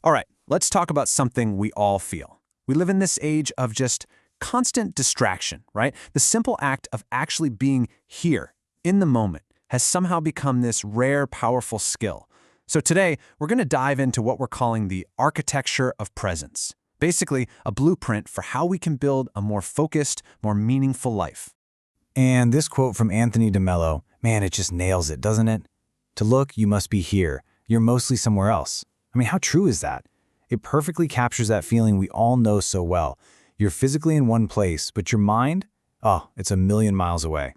All right, let's talk about something we all feel. We live in this age of just constant distraction, right? The simple act of actually being here, in the moment, has somehow become this rare, powerful skill. So today, we're going to dive into what we're calling the architecture of presence. Basically, a blueprint for how we can build a more focused, more meaningful life. And this quote from Anthony DeMello, man, it just nails it, doesn't it? To look, you must be here. You're mostly somewhere else. I mean, how true is that? It perfectly captures that feeling we all know so well. You're physically in one place, but your mind? Oh, it's a million miles away.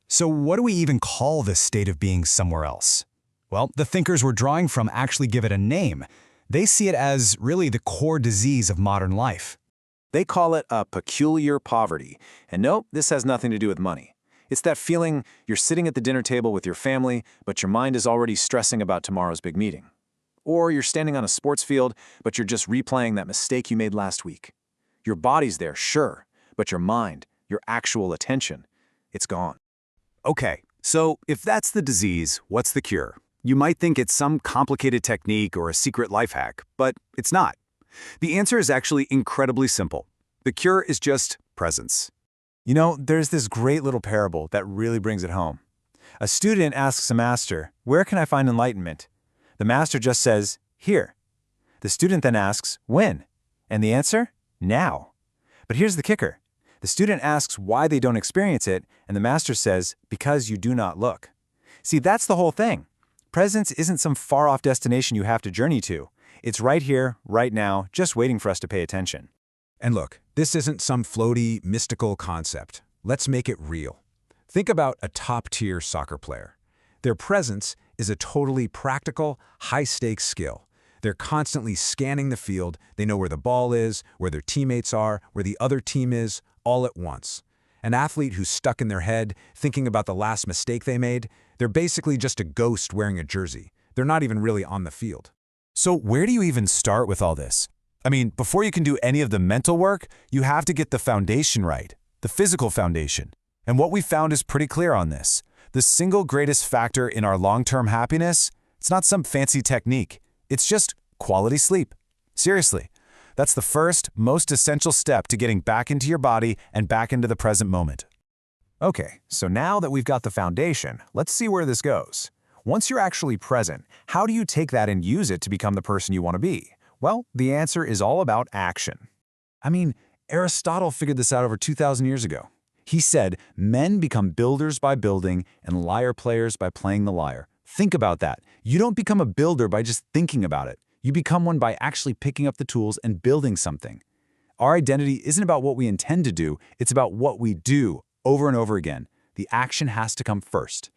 So what do we even call this state of being somewhere else? Well, the thinkers we're drawing from actually give it a name. They see it as really the core disease of modern life. They call it a peculiar poverty. And nope, this has nothing to do with money. It's that feeling you're sitting at the dinner table with your family, but your mind is already stressing about tomorrow's big meeting. Or you're standing on a sports field, but you're just replaying that mistake you made last week. Your body's there, sure, but your mind, your actual attention, it's gone. Okay, so if that's the disease, what's the cure? You might think it's some complicated technique or a secret life hack, but it's not. The answer is actually incredibly simple. The cure is just presence. You know, there's this great little parable that really brings it home. A student asks a master, "Where can I find enlightenment?" The master just says, "Here." The student then asks, "When?" And the answer? Now. But here's the kicker. The student asks why they don't experience it, and the master says, "Because you do not look." See, that's the whole thing. Presence isn't some far-off destination you have to journey to. It's right here, right now, just waiting for us to pay attention. And look, this isn't some floaty, mystical concept. Let's make it real. Think about a top-tier soccer player. Their presence is a totally practical, high-stakes skill. They're constantly scanning the field. They know where the ball is, where their teammates are, where the other team is, all at once. An athlete who's stuck in their head, thinking about the last mistake they made, they're basically just a ghost wearing a jersey. They're not even really on the field. So where do you even start with all this? I mean, before you can do any of the mental work, you have to get the foundation right, the physical foundation. And what we found is pretty clear on this. The single greatest factor in our long-term happiness, it's not some fancy technique. It's just quality sleep. Seriously, that's the first, most essential step to getting back into your body and back into the present moment. Okay, so now that we've got the foundation, let's see where this goes. Once you're actually present, how do you take that and use it to become the person you want to be? Well, the answer is all about action. I mean, Aristotle figured this out over 2,000 years ago. He said, men become builders by building and lyre players by playing the lyre. Think about that. You don't become a builder by just thinking about it. You become one by actually picking up the tools and building something. Our identity isn't about what we intend to do, it's about what we do over and over again. The action has to come first.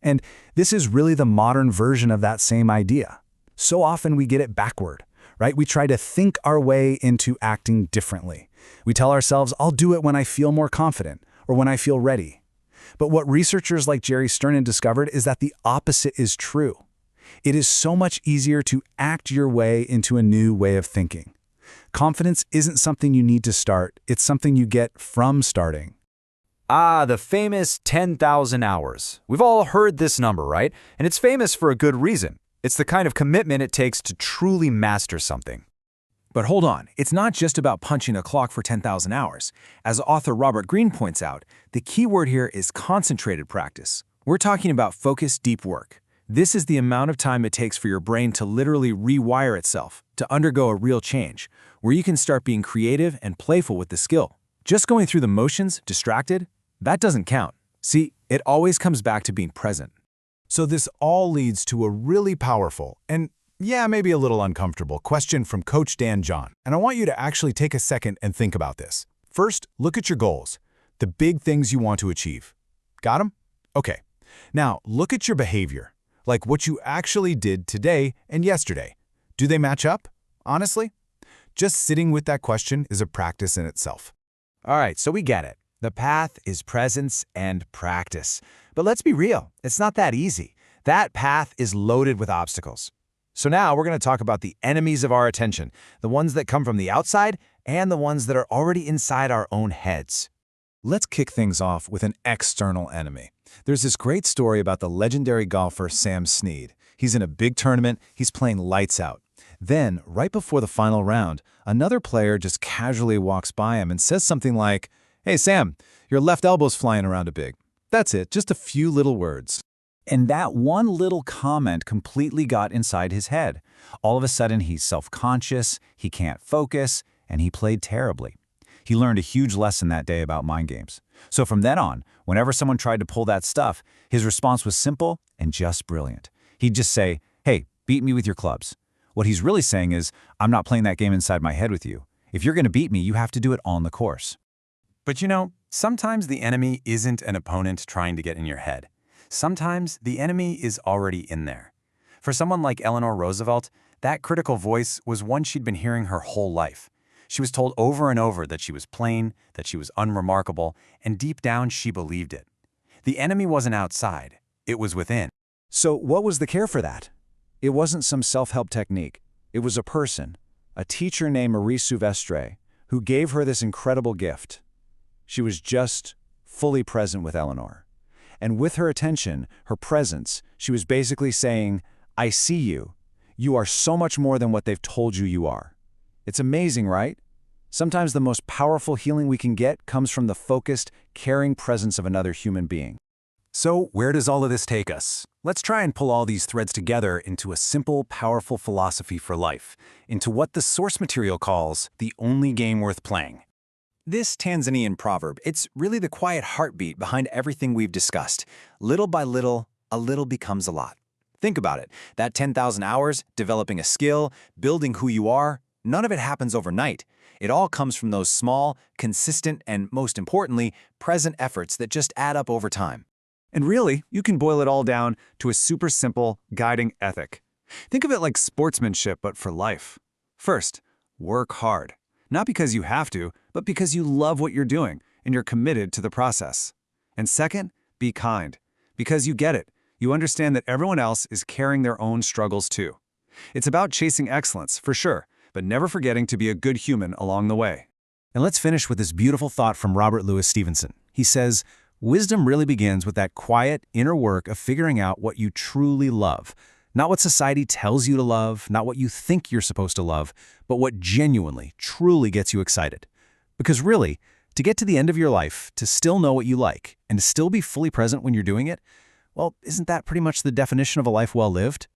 And this is really the modern version of that same idea. So often we get it backward, right? We try to think our way into acting differently. We tell ourselves, I'll do it when I feel more confident or when I feel ready. But what researchers like Jerry Sternin discovered is that the opposite is true. It is so much easier to act your way into a new way of thinking. Confidence isn't something you need to start, it's something you get from starting. Ah, the famous 10,000 hours. We've all heard this number, right? And it's famous for a good reason. It's the kind of commitment it takes to truly master something. But hold on, it's not just about punching a clock for 10,000 hours. As author Robert Greene points out, the key word here is concentrated practice. We're talking about focused, deep work. This is the amount of time it takes for your brain to literally rewire itself, to undergo a real change, where you can start being creative and playful with the skill. Just going through the motions, distracted, that doesn't count. See, it always comes back to being present. So this all leads to a really powerful and, yeah, maybe a little uncomfortable question from Coach Dan John. And I want you to actually take a second and think about this. First, look at your goals, the big things you want to achieve. Got them? Okay. Now, look at your behavior, like what you actually did today and yesterday. Do they match up? Honestly? Just sitting with that question is a practice in itself. All right, so we get it. The path is presence and practice. But let's be real, it's not that easy. That path is loaded with obstacles. So now we're going to talk about the enemies of our attention, the ones that come from the outside and the ones that are already inside our own heads. Let's kick things off with an external enemy. There's this great story about the legendary golfer Sam Snead. He's in a big tournament, he's playing lights out. Then, right before the final round, another player just casually walks by him and says something like, "Hey Sam, your left elbow's flying around a bit." That's it, just a few little words. And that one little comment completely got inside his head. All of a sudden, he's self-conscious, he can't focus, and he played terribly. He learned a huge lesson that day about mind games. So from then on, whenever someone tried to pull that stuff, his response was simple and just brilliant. He'd just say, "Hey, beat me with your clubs." What he's really saying is, "I'm not playing that game inside my head with you. If you're going to beat me, you have to do it on the course." But you know, sometimes the enemy isn't an opponent trying to get in your head. Sometimes the enemy is already in there. For someone like Eleanor Roosevelt, that critical voice was one she'd been hearing her whole life. She was told over and over that she was plain, that she was unremarkable, and deep down she believed it. The enemy wasn't outside, it was within. So what was the care for that? It wasn't some self-help technique. It was a person, a teacher named Marie Souvestre, who gave her this incredible gift. She was just fully present with Eleanor. And with her attention, her presence, she was basically saying, "I see you. You are so much more than what they've told you you are." It's amazing, right? Sometimes the most powerful healing we can get comes from the focused, caring presence of another human being. So where does all of this take us? Let's try and pull all these threads together into a simple, powerful philosophy for life, into what the source material calls the only game worth playing. This Tanzanian proverb, it's really the quiet heartbeat behind everything we've discussed. Little by little, a little becomes a lot. Think about it. That 10,000 hours, developing a skill, building who you are, none of it happens overnight. It all comes from those small, consistent, and most importantly, present efforts that just add up over time. And really, you can boil it all down to a super simple, guiding ethic. Think of it like sportsmanship, but for life. First, work hard. Not because you have to, but because you love what you're doing and you're committed to the process. And second, be kind. Because you get it. You understand that everyone else is carrying their own struggles too. It's about chasing excellence, for sure, but never forgetting to be a good human along the way. And let's finish with this beautiful thought from Robert Louis Stevenson. He says, "Wisdom really begins with that quiet inner work of figuring out what you truly love. Not what society tells you to love, not what you think you're supposed to love, but what genuinely, truly gets you excited. Because really, to get to the end of your life, to still know what you like, and to still be fully present when you're doing it, well, isn't that pretty much the definition of a life well lived?"